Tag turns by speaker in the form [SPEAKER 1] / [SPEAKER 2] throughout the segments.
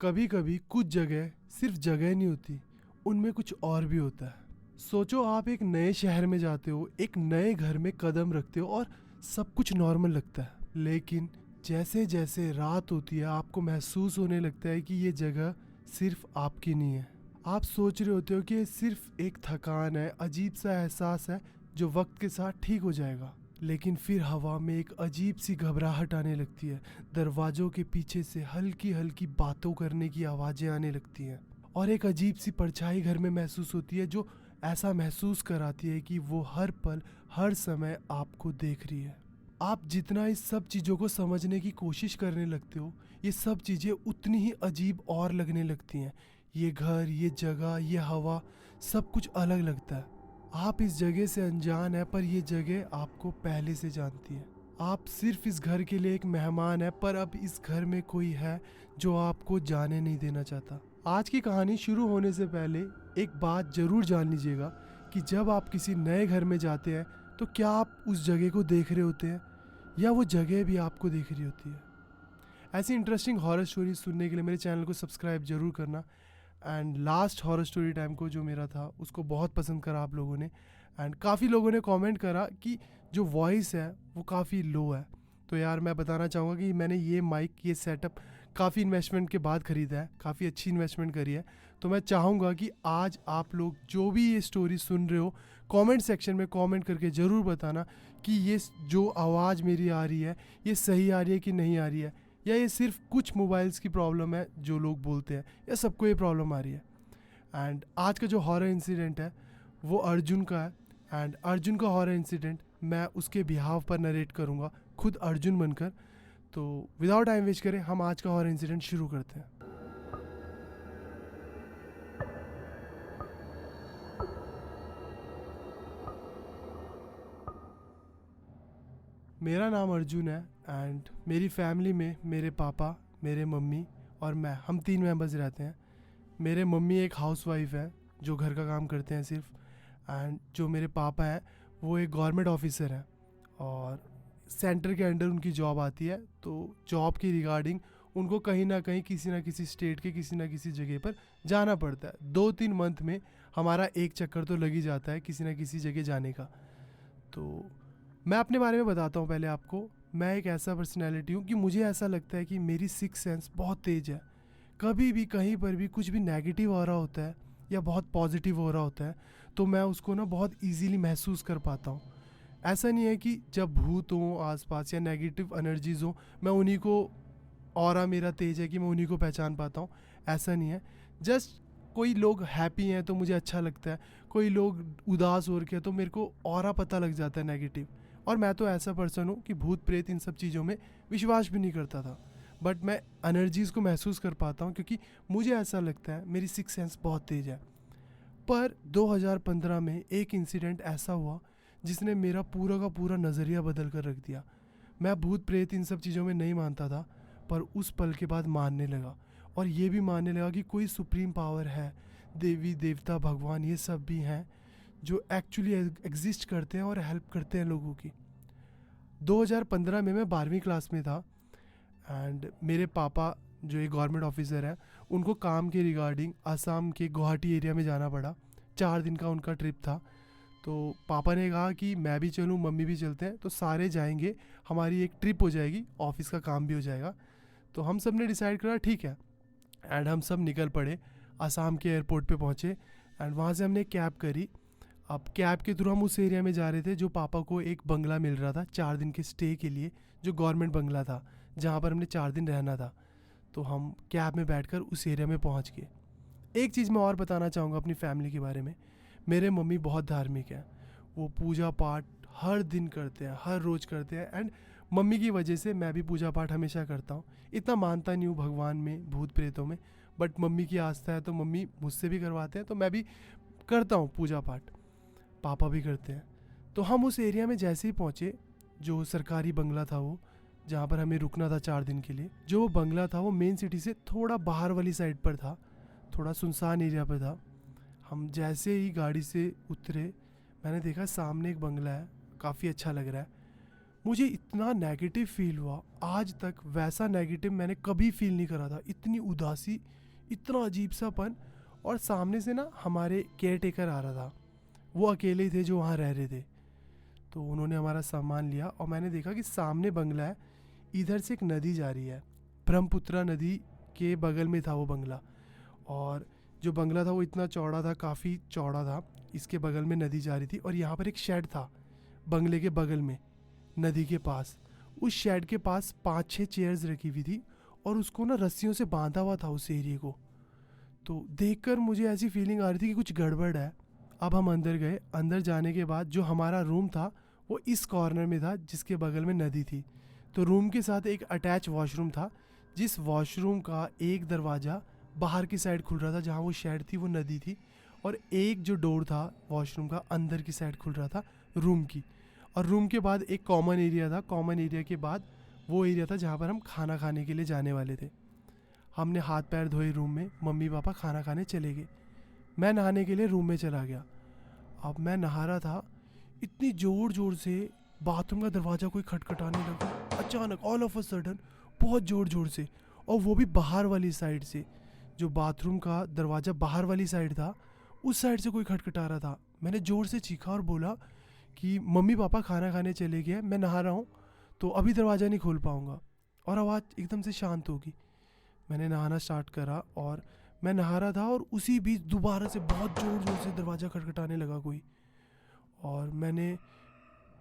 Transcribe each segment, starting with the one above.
[SPEAKER 1] कभी कभी कुछ जगह सिर्फ जगह नहीं होती, उनमें कुछ और भी होता है। सोचो आप एक नए शहर में जाते हो, एक नए घर में कदम रखते हो और सब कुछ नॉर्मल लगता है। लेकिन जैसे जैसे रात होती है आपको महसूस होने लगता है कि ये जगह सिर्फ आपकी नहीं है। आप सोच रहे होते हो कि ये सिर्फ एक थकान है, अजीब सा एहसास है जो वक्त के साथ ठीक हो जाएगा। लेकिन फिर हवा में एक अजीब सी घबराहट आने लगती है। दरवाजों के पीछे से हल्की हल्की बातों करने की आवाजें आने लगती हैं और एक अजीब सी परछाई घर में महसूस होती है जो ऐसा महसूस कराती है कि वो हर पल हर समय आपको देख रही है। आप जितना इस सब चीज़ों को समझने की कोशिश करने लगते हो, ये सब चीज़ें उतनी ही अजीब और लगने लगती हैं। ये घर, ये जगह, ये हवा, सब कुछ अलग लगता है। आप इस जगह से अनजान है पर ये जगह आपको पहले से जानती है। आप सिर्फ इस घर के लिए एक मेहमान है, पर अब इस घर में कोई है जो आपको जाने नहीं देना चाहता। आज की कहानी शुरू होने से पहले एक बात जरूर जान लीजिएगा कि जब आप किसी नए घर में जाते हैं तो क्या आप उस जगह को देख रहे होते हैं या वो जगह भी आपको देख रही होती है। ऐसी इंटरेस्टिंग हॉरर स्टोरी सुनने के लिए मेरे चैनल को सब्सक्राइब जरूर करना। And last horror story time को जो मेरा था उसको बहुत पसंद करा आप लोगों ने। एंड काफ़ी लोगों ने कमेंट करा कि जो वॉइस है वो काफ़ी लो है। तो यार मैं बताना चाहूँगा कि मैंने ये माइक, ये सेटअप काफ़ी इन्वेस्टमेंट के बाद ख़रीदा है, काफ़ी अच्छी इन्वेस्टमेंट करी है। तो मैं चाहूँगा कि आज आप लोग जो भी ये स्टोरी सुन रहे हो, कमेंट सेक्शन में कमेंट करके ज़रूर बताना कि ये जो आवाज़ मेरी आ रही है ये सही आ रही है कि नहीं आ रही है, या ये सिर्फ कुछ मोबाइल्स की प्रॉब्लम है जो लोग बोलते हैं, या सबको ये प्रॉब्लम आ रही है। एंड आज का जो हॉरर इंसिडेंट है वो अर्जुन का है। एंड अर्जुन का हॉरर इंसिडेंट मैं उसके बिहाव पर नरेट करूँगा, खुद अर्जुन बनकर। तो विदाउट टाइम वेस्ट करें हम आज का हॉरर इंसिडेंट शुरू करते हैं। मेरा नाम अर्जुन है एंड मेरी फैमिली में मेरे पापा, मेरे मम्मी और मैं, हम 3 मेंबर्स रहते हैं। मेरे मम्मी एक हाउसवाइफ है जो घर का काम करते हैं सिर्फ। एंड जो मेरे पापा हैं वो एक गवर्नमेंट ऑफिसर हैं और सेंटर के अंडर उनकी जॉब आती है। तो जॉब की रिगार्डिंग उनको कहीं ना किसी स्टेट के किसी ना किसी जगह पर जाना पड़ता है। 2-3 मंथ में हमारा एक चक्कर तो लग ही जाता है किसी ना किसी जगह जाने का। तो मैं अपने बारे में बताता हूँ पहले आपको। मैं एक ऐसा पर्सनैलिटी हूँ कि मुझे ऐसा लगता है कि मेरी सिक्स सेंस बहुत तेज़ है। कभी भी कहीं पर भी कुछ भी नेगेटिव हो रहा होता है या बहुत पॉजिटिव हो रहा होता है तो मैं उसको ना बहुत इजीली महसूस कर पाता हूँ। ऐसा नहीं है कि जब भूत हों आसपास या नेगेटिव एनर्जीज हों मैं उन्हीं को, ऑरा मेरा तेज है कि मैं उन्हीं को पहचान पाता हूँ, ऐसा नहीं है। जस्ट कोई लोग हैप्पी हैं तो मुझे अच्छा लगता है, कोई लोग उदास हो रखे हैं तो मेरे को ऑरा पता लग जाता है नेगेटिव। और मैं तो ऐसा पर्सन हूँ कि भूत प्रेत इन सब चीज़ों में विश्वास भी नहीं करता था, बट मैं एनर्जीज़ को महसूस कर पाता हूँ क्योंकि मुझे ऐसा लगता है मेरी सिक्स सेंस बहुत तेज़ है। पर 2015 में एक इंसिडेंट ऐसा हुआ जिसने मेरा पूरा का पूरा नज़रिया बदल कर रख दिया। मैं भूत प्रेत इन सब चीज़ों में नहीं मानता था, पर उस पल के बाद मानने लगा और ये भी मानने लगा कि कोई सुप्रीम पावर है, देवी देवता भगवान ये सब भी हैं जो एक्चुअली एग्जिस्ट करते हैं और हेल्प करते हैं लोगों की। 2015 में मैं 12वीं क्लास में था एंड मेरे पापा जो एक गवर्नमेंट ऑफिसर है उनको काम के रिगार्डिंग आसाम के गुवाहाटी एरिया में जाना पड़ा। 4 दिन का उनका ट्रिप था। तो पापा ने कहा कि मैं भी चलूँ, मम्मी भी चलते हैं, तो सारे जाएंगे, हमारी एक ट्रिप हो जाएगी, ऑफिस का काम भी हो जाएगा। तो हम सब ने डिसाइड करा ठीक है एंड हम सब निकल पड़े। आसाम के एयरपोर्ट पे पहुँचे एंड वहाँ से हमने कैब करी। अब कैब के थ्रू हम उस एरिया में जा रहे थे जो पापा को एक बंगला मिल रहा था 4 दिन के स्टे के लिए, जो गवर्नमेंट बंगला था जहाँ पर हमने 4 दिन रहना था। तो हम कैब में बैठकर उस एरिया में पहुँच गए। एक चीज़ मैं और बताना चाहूँगा अपनी फैमिली के बारे में। मेरे मम्मी बहुत धार्मिक है, वो पूजा पाठ हर दिन करते हैं, हर रोज़ करते हैं। एंड मम्मी की वजह से मैं भी पूजा पाठ हमेशा करता हूँ। इतना मानता नहीं हूँ भगवान में, भूत प्रेतों में, बट मम्मी की आस्था है तो मम्मी मुझसे भी करवाते हैं तो मैं भी करता हूँ पूजा पाठ, पापा भी करते हैं। तो हम उस एरिया में जैसे ही पहुँचे, जो सरकारी बंगला था वो, जहाँ पर हमें रुकना था 4 दिन के लिए, जो बंगला था वो मेन सिटी से थोड़ा बाहर वाली साइड पर था, थोड़ा सुनसान एरिया पर था। हम जैसे ही गाड़ी से उतरे मैंने देखा सामने एक बंगला है, काफ़ी अच्छा लग रहा है। मुझे इतना नेगेटिव फील हुआ, आज तक वैसा नेगेटिव मैंने कभी फील नहीं करा था। इतनी उदासी, इतना अजीब सापन। और सामने से ना हमारे केयर टेकर आ रहा था, वो अकेले ही थे जो वहाँ रह रहे थे। तो उन्होंने हमारा सामान लिया और मैंने देखा कि सामने बंगला है, इधर से एक नदी जा रही है, ब्रह्मपुत्रा नदी के बगल में था वो बंगला। और जो बंगला था वो इतना चौड़ा था, काफ़ी चौड़ा था। इसके बगल में नदी जा रही थी और यहाँ पर एक शेड था बंगले के बगल में, नदी के पास। उस शेड के पास 5-6 चेयर्स रखी हुई थी और उसको ना रस्सियों से बांधा हुआ था उस एरिए को। तो देखकर मुझे ऐसी फीलिंग आ रही थी कि कुछ गड़बड़ है। अब हम अंदर गए। अंदर जाने के बाद जो हमारा रूम था वो इस कॉर्नर में था जिसके बगल में नदी थी। तो रूम के साथ एक अटैच वॉशरूम था, जिस वॉशरूम का एक दरवाज़ा बाहर की साइड खुल रहा था, जहाँ वो शेड थी वो नदी थी। और एक जो डोर था वॉशरूम का अंदर की साइड खुल रहा था रूम की। और रूम के बाद एक कॉमन एरिया था, कॉमन एरिया के बाद वो एरिया था जहाँ पर हम खाना खाने के लिए जाने वाले थे। हमने हाथ पैर धोए रूम में, मम्मी पापा खाना खाने चले गए। मैं नहाने के लिए रूम में चला गया। अब मैं नहा रहा था, इतनी ज़ोर ज़ोर से बाथरूम का दरवाज़ा कोई खटखटाने लगा अचानक, ऑल ऑफ अ सडन, बहुत ज़ोर ज़ोर से। और वो भी बाहर वाली साइड से, जो बाथरूम का दरवाज़ा बाहर वाली साइड था उस साइड से कोई खटखटा रहा था। मैंने ज़ोर से चीखा और बोला कि मम्मी पापा खाना खाने चले गए, मैं नहा रहा हूँ तो अभी दरवाज़ा नहीं खोल पाऊँगा। और आवाज़ एकदम से शांत होगी। मैंने नहाना स्टार्ट करा और मैं नहा रहा था और उसी बीच दोबारा से बहुत ज़ोर ज़ोर से दरवाज़ा खटखटाने लगा कोई। और मैंने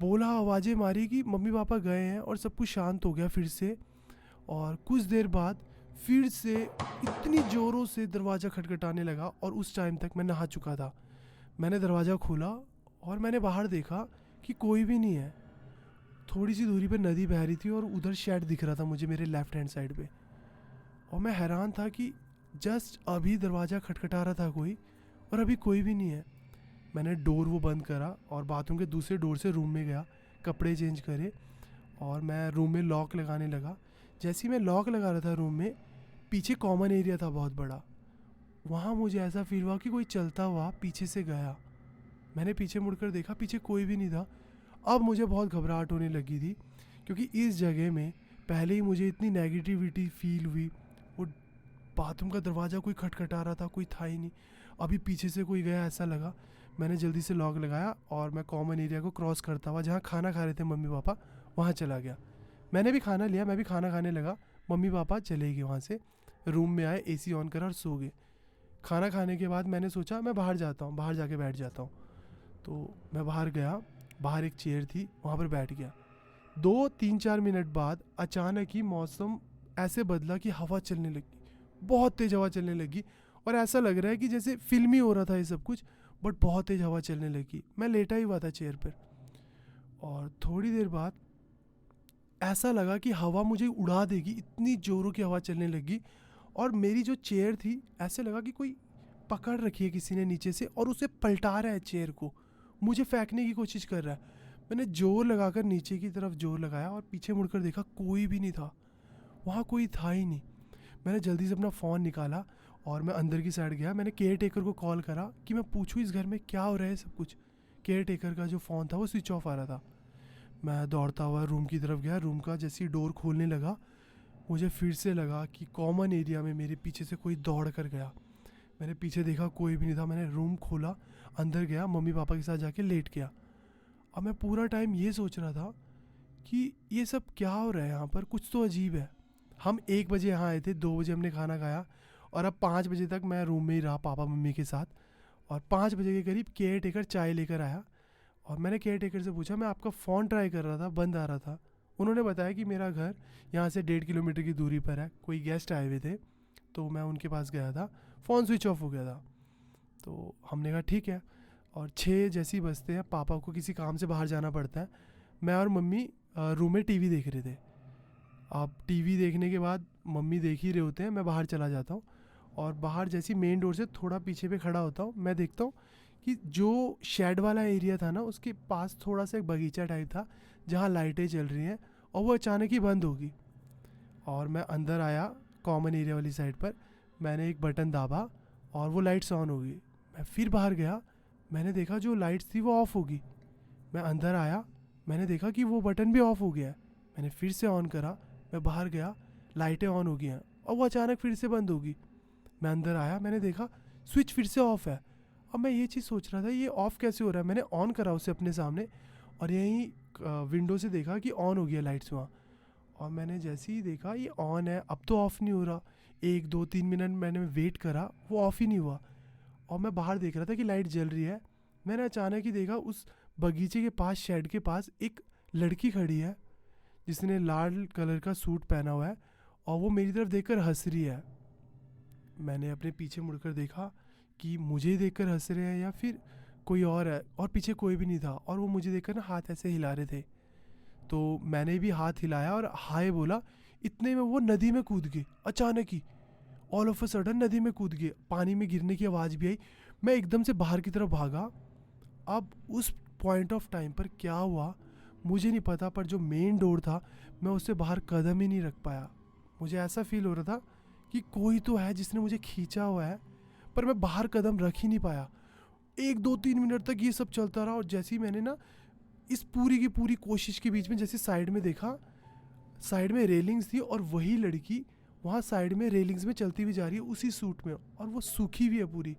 [SPEAKER 1] बोला, आवाज़ें मारी कि मम्मी पापा गए हैं, और सब कुछ शांत हो गया फिर से। और कुछ देर बाद फिर से इतनी ज़ोरों से दरवाज़ा खटखटाने लगा और उस टाइम तक मैं नहा चुका था। मैंने दरवाज़ा खोला और मैंने बाहर देखा कि कोई भी नहीं है। थोड़ी सी दूरी पे नदी बह रही थी और उधर शेड दिख रहा था मुझे मेरे लेफ़्ट हैंड साइड पे। और मैं हैरान था कि जस्ट अभी दरवाज़ा खटखटा रहा था कोई और अभी कोई भी नहीं है। मैंने डोर वो बंद करा और बाथरूम के दूसरे डोर से रूम में गया, कपड़े चेंज करे और मैं रूम में लॉक लगाने लगा। जैसे ही मैं लॉक लगा रहा था रूम में, पीछे कॉमन एरिया था बहुत बड़ा, वहाँ मुझे ऐसा फील हुआ कि कोई चलता हुआ पीछे से गया। मैंने पीछे मुड़कर देखा, पीछे कोई भी नहीं था। अब मुझे बहुत घबराहट होने लगी थी क्योंकि इस जगह में पहले ही मुझे इतनी नेगेटिविटी फील हुई। वो बाथरूम का दरवाज़ा कोई खटखटा रहा था, कोई था ही नहीं, अभी पीछे से कोई गया ऐसा लगा। मैंने जल्दी से लॉक लगाया और मैं कॉमन एरिया को क्रॉस करता हुआ जहाँ खाना खा रहे थे मम्मी पापा, वहाँ चला गया। मैंने भी खाना लिया, मैं भी खाना खाने लगा। मम्मी पापा चले गए वहाँ से, रूम में आए, एसी ऑन करा और सो गए। खाना खाने के बाद मैंने सोचा मैं बाहर जाता हूँ, बाहर जाके बैठ जाता हूँ। तो मैं बाहर गया, बाहर एक चेयर थी, वहाँ पर बैठ गया। 2-3-4 मिनट बाद अचानक ही मौसम ऐसे बदला कि हवा चलने लगी, बहुत तेज़ हवा चलने लगी। और ऐसा लग रहा है कि जैसे फिल्मी हो रहा था ये सब कुछ, बट बहुत तेज़ हवा चलने लगी। मैं लेटा ही हुआ था चेयर पर और थोड़ी देर बाद ऐसा लगा कि हवा मुझे उड़ा देगी, इतनी ज़ोरों की हवा चलने लगी। और मेरी जो चेयर थी, ऐसे लगा कि कोई पकड़ रखी है किसी ने नीचे से और उसे पलटा रहा है चेयर को, मुझे फेंकने की कोशिश कर रहा है। मैंने जोर लगाकर नीचे की तरफ जोर लगाया और पीछे मुड़कर देखा, कोई भी नहीं था, वहाँ कोई था ही नहीं। मैंने जल्दी से अपना फ़ोन निकाला और मैं अंदर की साइड गया। मैंने केयर टेकर को कॉल करा कि मैं पूछूं इस घर में क्या हो रहा है सब कुछ। केयर टेकर का जो फ़ोन था वो स्विच ऑफ आ रहा था। मैं दौड़ता हुआ रूम की तरफ गया। रूम का जैसे ही डोर खोलने लगा, मुझे फिर से लगा कि कॉमन एरिया में मेरे पीछे से कोई दौड़ कर गया। मैंने पीछे देखा, कोई भी नहीं था। मैंने रूम खोला, अंदर गया, मम्मी पापा के साथ जाके लेट गया। अब मैं पूरा टाइम ये सोच रहा था कि ये सब क्या हो रहा है यहाँ पर, कुछ तो अजीब है। हम 1 बजे यहाँ आए थे, 2 बजे हमने खाना खाया और अब 5 बजे तक मैं रूम में ही रहा पापा मम्मी के साथ। और 5 बजे के करीब केयर टेकर चाय लेकर आया और मैंने केयर टेकर से पूछा, मैं आपका फ़ोन ट्राई कर रहा था, बंद आ रहा था। उन्होंने बताया कि मेरा घर यहाँ से 1.5 किलोमीटर की दूरी पर है, कोई गेस्ट आए हुए थे तो मैं उनके पास गया था, फ़ोन स्विच ऑफ हो गया था। तो हमने कहा ठीक है। और 6 जैसे ही बजते हैं, पापा को किसी काम से बाहर जाना पड़ता है, मैं और मम्मी रूम में टीवी देख रहे थे। अब टीवी देखने के बाद मम्मी देख ही रहे होते हैं, मैं बाहर चला जाता हूँ और बाहर जैसी मेन डोर से थोड़ा पीछे पे खड़ा होता हूँ। मैं देखता हूँ कि जो शेड वाला एरिया था ना, उसके पास थोड़ा सा एक बगीचा टाइप था जहाँ लाइटें चल रही हैं और वो अचानक ही बंद होगी। और मैं अंदर आया कॉमन एरिया वाली साइड पर, मैंने एक बटन दाबा और वो लाइट्स ऑन हो गई। मैं फिर बाहर गया, मैंने देखा जो लाइट्स थी वो ऑफ़ होगी। मैं अंदर आया, मैंने देखा कि वो बटन भी ऑफ हो गया है। मैंने फिर से ऑन करा, मैं बाहर गया, लाइटें ऑन हो गई हैं और वो अचानक फिर से बंद होगी। मैं अंदर आया, मैंने देखा स्विच फिर से ऑफ है। अब मैं ये चीज़ सोच रहा था ये ऑफ़ कैसे हो रहा है। मैंने ऑन करा उसे अपने सामने और यहीं विंडो से देखा कि ऑन हो गया लाइट्स वहाँ। और मैंने जैसे ही देखा ये ऑन है, अब तो ऑफ़ नहीं हो रहा। 1 2 3 मिनट मैंने वेट करा, वो ऑफ़ ही नहीं हुआ। और मैं बाहर देख रहा था कि लाइट जल रही है। मैंने अचानक ही देखा उस बगीचे के पास, शेड के पास एक लड़की खड़ी है जिसने लाल कलर का सूट पहना हुआ है और वो मेरी तरफ देखकर हंस रही है। मैंने अपने पीछे मुड़कर देखा कि मुझे देखकर हंस रहे हैं या फिर कोई और है, और पीछे कोई भी नहीं था और वो मुझे देखकर ना हाथ ऐसे हिला रहे थे। तो मैंने भी हाथ हिलाया और हाय बोला। इतने में वो नदी में कूद गए अचानक ही। ऑल ऑफ अ सडन नदी में कूद गए, पानी में गिरने की आवाज़ भी आई। मैं एकदम से बाहर की तरफ भागा। अब उस पॉइंट ऑफ टाइम पर क्या हुआ मुझे नहीं पता, पर जो मेन डोर था मैं उससे बाहर कदम ही नहीं रख पाया। मुझे ऐसा फील हो रहा था कि कोई तो है जिसने मुझे खींचा हुआ है, पर मैं बाहर कदम रख ही नहीं पाया। 1 2 3 मिनट तक ये सब चलता रहा और जैसे ही मैंने ना इस पूरी की पूरी कोशिश के बीच में जैसे साइड में देखा, साइड में रेलिंग्स थी और वही लड़की वहाँ साइड में रेलिंग्स में चलती हुई जा रही है उसी सूट में, और वो सूखी भी है पूरी।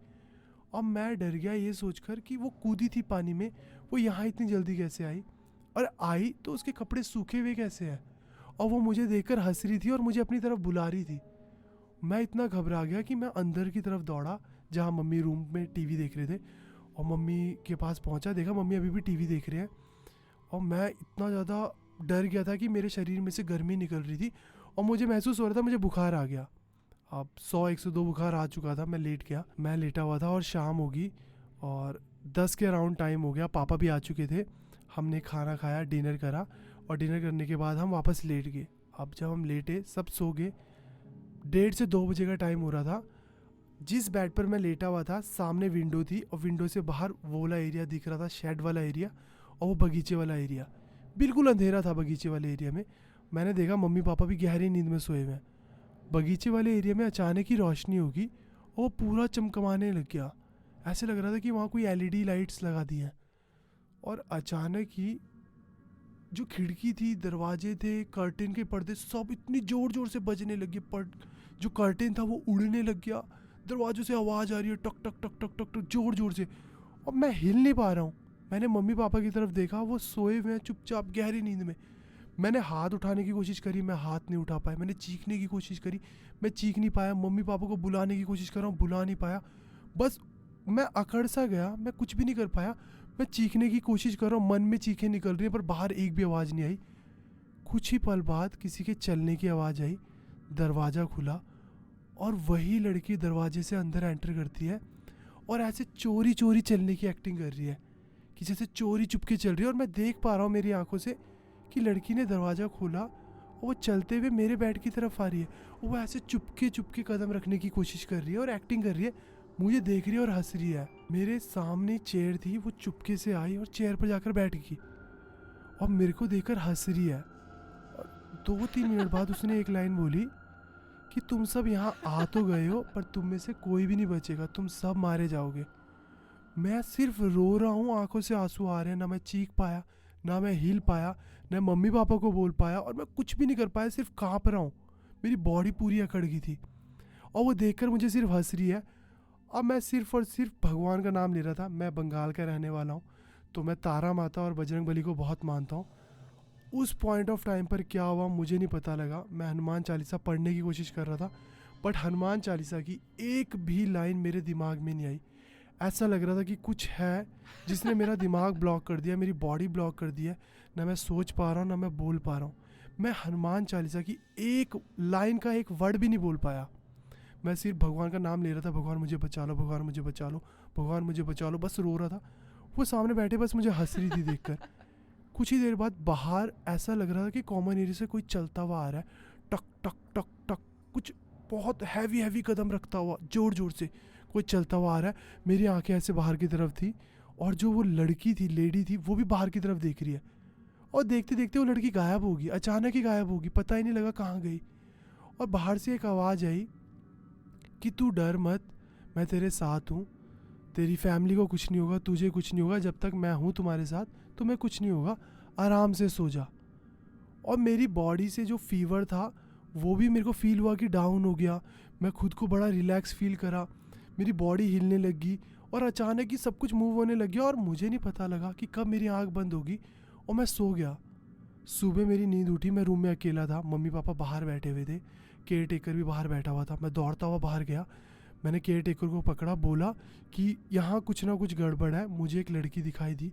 [SPEAKER 1] अब मैं डर गया ये सोचकर कि वो कूदी थी पानी में, वो यहाँ इतनी जल्दी कैसे आई, और आई तो उसके कपड़े सूखे हुए कैसे हैं, और वो मुझे देखकर हंस रही थी और मुझे अपनी तरफ बुला रही थी। मैं इतना घबरा गया कि मैं अंदर की तरफ दौड़ा जहाँ मम्मी रूम में टीवी देख रहे थे, और मम्मी के पास पहुँचा, देखा मम्मी अभी भी टीवी देख रहे हैं। और मैं इतना ज़्यादा डर गया था कि मेरे शरीर में से गर्मी निकल रही थी और मुझे महसूस हो रहा था मुझे बुखार आ गया। अब 100 102 बुखार आ चुका था। मैं लेट गया, मैं लेटा हुआ था और शाम होगी और 10 के अराउंड टाइम हो गया। पापा भी आ चुके थे। हमने खाना खाया, डिनर करा, और डिनर करने के बाद हम वापस लेट गए। अब जब हम लेटे सब सो गए, 1:30 से 2 बजे का टाइम हो रहा था। जिस बेड पर मैं लेटा हुआ था सामने विंडो थी और विंडो से बाहर वो वाला एरिया दिख रहा था, शेड वाला एरिया, और वो बगीचे वाला एरिया। बिल्कुल अंधेरा था बगीचे वाले एरिया में। मैंने देखा मम्मी पापा भी गहरी नींद में सोए हुए हैं। बगीचे वाले एरिया में अचानक ही रोशनी होगी और वो पूरा चमकमाने लग गया। ऐसे लग रहा था कि वहाँ कोई एलईडी लाइट्स लगा दी हैं। और अचानक ही जो खिड़की थी, दरवाजे थे, कर्टेन के पर्दे सब इतनी ज़ोर ज़ोर से बजने लगे। जो कर्टेन था वो उड़ने लग गया। दरवाजों से आवाज़ आ रही है टक टक टक टक टक टक ज़ोर ज़ोर से, और मैं हिल नहीं पा रहा हूँ। मैंने मम्मी पापा की तरफ देखा, वो सोए हुए हैं चुपचाप गहरी नींद में। मैंने हाथ उठाने की कोशिश करी, मैं हाथ नहीं उठा पाया। मैंने चीखने की कोशिश करी, मैं चीख नहीं पाया। मम्मी पापा को बुलाने की कोशिश कर रहा हूँ, बुला नहीं पाया। बस मैं अकड़ सा गया, मैं कुछ भी नहीं कर पाया। मैं चीखने की कोशिश कर रहा हूँ, मन में चीखें निकल रही हैं पर बाहर एक भी आवाज़ नहीं आई। कुछ ही पल बाद किसी के चलने की आवाज़ आई, दरवाज़ा खुला और वही लड़की दरवाजे से अंदर एंटर करती है और ऐसे चोरी चोरी चलने की एक्टिंग कर रही है कि जैसे चोरी चुपके चल रही है। और मैं देख पा रहा हूँ मेरी आंखों से कि लड़की ने दरवाज़ा खोला और वो चलते हुए मेरे बेड की तरफ आ रही है। वो ऐसे चुपके चुपके कदम रखने की कोशिश कर रही है और एक्टिंग कर रही है, मुझे देख रही है और हंस रही है। मेरे सामने चेयर थी, वो चुपके से आई और चेयर पर जाकर बैठ गई और मेरे को देखकर हंस रही है। और 2 3 मिनट बाद उसने एक लाइन बोली कि तुम सब यहाँ आ तो गए हो पर तुम में से कोई भी नहीं बचेगा, तुम सब मारे जाओगे। मैं सिर्फ रो रहा हूँ, आंखों से आंसू आ रहे हैं। ना मैं चीख पाया, ना मैं हिल पाया, ना मम्मी पापा को बोल पाया, और मैं कुछ भी नहीं कर पाया, सिर्फ काँप रहा हूँ। मेरी बॉडी पूरी अकड़ गई थी और वो देखकर मुझे सिर्फ हंस रही है। अब मैं सिर्फ और सिर्फ भगवान का नाम ले रहा था। मैं बंगाल का रहने वाला हूँ, तो मैं तारा माता और बजरंग बली को बहुत मानता हूँ। उस पॉइंट ऑफ टाइम पर क्या हुआ मुझे नहीं पता लगा। मैं हनुमान चालीसा पढ़ने की कोशिश कर रहा था, बट हनुमान चालीसा की एक भी लाइन मेरे दिमाग में नहीं आई। ऐसा लग रहा था कि कुछ है जिसने मेरा दिमाग ब्लॉक कर दिया, मेरी बॉडी ब्लॉक कर दी है। ना मैं सोच पा रहा हूँ, ना मैं बोल पा रहा हूँ। मैं हनुमान चालीसा की एक लाइन का एक वर्ड भी नहीं बोल पाया। मैं सिर्फ भगवान का नाम ले रहा था, भगवान मुझे बचा लो, भगवान मुझे बचा लो, भगवान मुझे बचा लो, बस रो रहा था। वो सामने बैठे बस मुझे हंस रही थी देखकर। कुछ ही देर बाद बाहर ऐसा लग रहा था कि कॉमन एरिया से कोई चलता हुआ आ रहा है, टक टक टक टक, कुछ बहुत हैवी हैवी कदम रखता हुआ ज़ोर ज़ोर से कोई चलता हुआ आ रहा है। मेरी आंखें ऐसे बाहर की तरफ थी और जो वो लड़की थी, लेडी थी, वो भी बाहर की तरफ देख रही है। और देखते देखते वो लड़की गायब होगी, अचानक ही गायब होगी, पता ही नहीं लगा कहाँ गई। और बाहर से एक आवाज़ आई कि तू डर मत, मैं तेरे साथ हूँ, तेरी फैमिली को कुछ नहीं होगा, तुझे कुछ नहीं होगा, जब तक मैं हूँ तुम्हारे साथ तुम्हें कुछ नहीं होगा। आराम से सो जा। और मेरी बॉडी से जो फीवर था वो भी मेरे को फील हुआ कि डाउन हो गया। मैं खुद को बड़ा रिलैक्स फील करा, मेरी बॉडी हिलने लगी और अचानक ही सब कुछ मूव होने लग गया और मुझे नहीं पता लगा कि कब मेरी आंख बंद होगी और मैं सो गया। सुबह मेरी नींद उठी, मैं रूम में अकेला था, मम्मी पापा बाहर बैठे हुए थे, केयर टेकर भी बाहर बैठा हुआ था। मैं दौड़ता हुआ बाहर गया, मैंने केयर टेकर को पकड़ा, बोला कि यहाँ कुछ ना कुछ गड़बड़ है। मुझे एक लड़की दिखाई दी,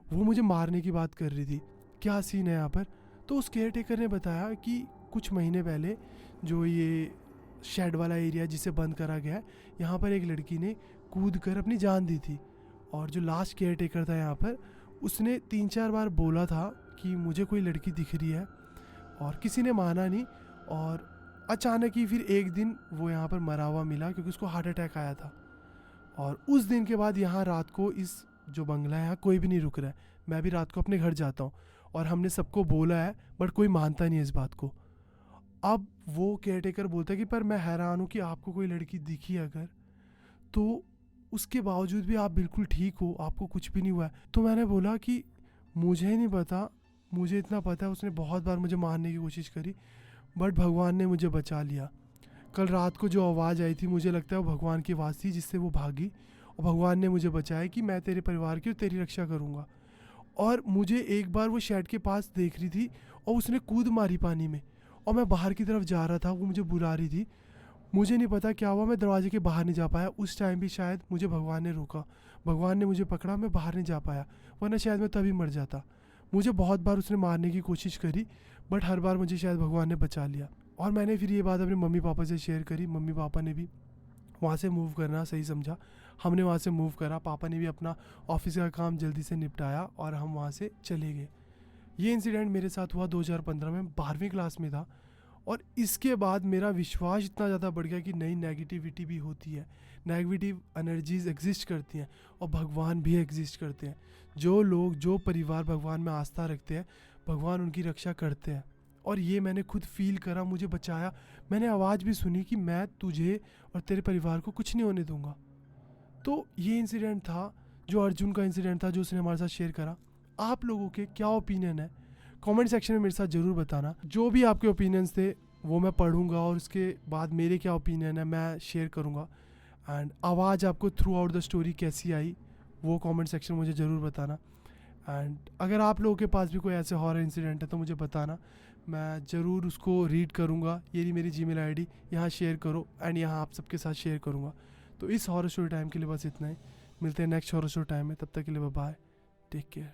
[SPEAKER 1] वो मुझे मारने की बात कर रही थी, क्या सीन है यहाँ पर। तो उस केयर टेकर ने बताया कि कुछ महीने पहले जो ये शेड वाला एरिया जिसे बंद करा गया है, यहाँ पर एक लड़की ने कूद कर अपनी जान दी थी। और जो लास्ट केयर टेकर था यहाँ पर, उसने 3-4 बार बोला था कि मुझे कोई लड़की दिख रही है, और किसी ने माना नहीं। और अचानक ही फिर एक दिन वो यहाँ पर मरा हुआ मिला क्योंकि उसको हार्ट अटैक आया था। और उस दिन के बाद यहाँ रात को इस जो बंगला है यहाँ कोई भी नहीं रुक रहा है। मैं भी रात को अपने घर जाता हूँ और हमने सबको बोला है बट कोई मानता नहीं है इस बात को। अब वो केयर टेकर बोलता है कि पर मैं हैरान हूँ कि आपको कोई लड़की दिखी अगर तो उसके बावजूद भी आप बिल्कुल ठीक हो, आपको कुछ भी नहीं हुआ है। तो मैंने बोला कि मुझे नहीं पता, मुझे इतना पता है उसने बहुत बार मुझे मारने की कोशिश करी बट भगवान ने मुझे बचा लिया। कल रात को जो आवाज़ आई थी मुझे लगता है वो भगवान की आवाज़ थी जिससे वो भागी, और भगवान ने मुझे बचाया कि मैं तेरे परिवार की और तेरी रक्षा करूँगा। और मुझे एक बार वो शेड के पास देख रही थी और उसने कूद मारी पानी में, और मैं बाहर की तरफ जा रहा था, वो मुझे बुला रही थी। मुझे नहीं पता क्या हुआ, मैं दरवाजे के बाहर नहीं जा पाया। उस टाइम भी शायद मुझे भगवान ने रोका, भगवान ने मुझे पकड़ा, मैं बाहर नहीं जा पाया, वरना शायद मैं तभी मर जाता। मुझे बहुत बार उसने मारने की कोशिश करी बट हर बार मुझे शायद भगवान ने बचा लिया। और मैंने फिर ये बात अपने मम्मी पापा से शेयर करी। मम्मी पापा ने भी वहाँ से मूव करना सही समझा, हमने वहाँ से मूव करा। पापा ने भी अपना ऑफिस का काम जल्दी से निपटाया और हम वहाँ से चले गए। ये इंसिडेंट मेरे साथ हुआ 2015 में, 12वीं क्लास में था। और इसके बाद मेरा विश्वास इतना ज़्यादा बढ़ गया कि नई नेगेटिविटी भी होती है, नेगेटिव एनर्जीज एग्जिस्ट करती हैं और भगवान भी एग्जिस्ट करते हैं। जो लोग, जो परिवार भगवान में आस्था रखते हैं, भगवान उनकी रक्षा करते हैं। और ये मैंने खुद फील करा, मुझे बचाया। मैंने आवाज़ भी सुनी कि मैं तुझे और तेरे परिवार को कुछ नहीं होने दूंगा। तो ये इंसिडेंट था जो अर्जुन का इंसिडेंट था, जो उसने हमारे साथ शेयर करा। आप लोगों के क्या ओपिनियन है कमेंट सेक्शन में मेरे साथ ज़रूर बताना। जो भी आपके ओपिनियंस थे वो मैं पढ़ूंगा और उसके बाद मेरे क्या ओपिनियन है मैं शेयर करूंगा। एंड आवाज़ आपको थ्रू आउट द स्टोरी कैसी आई वो कमेंट सेक्शन में मुझे ज़रूर बताना। एंड अगर आप लोगों के पास भी कोई ऐसे हॉरर इंसिडेंट है तो मुझे बताना, मैं ज़रूर उसको रीड करूँगा। ये रही मेरी जीमेल आईडी, यहाँ शेयर करो एंड यहाँ आप सबके साथ शेयर करूँगा। तो इस हॉरर स्टोरी टाइम के लिए बस इतना ही, मिलते हैं नेक्स्ट हॉरर स्टोरी टाइम में, तब तक के लिए बाय, टेक केयर।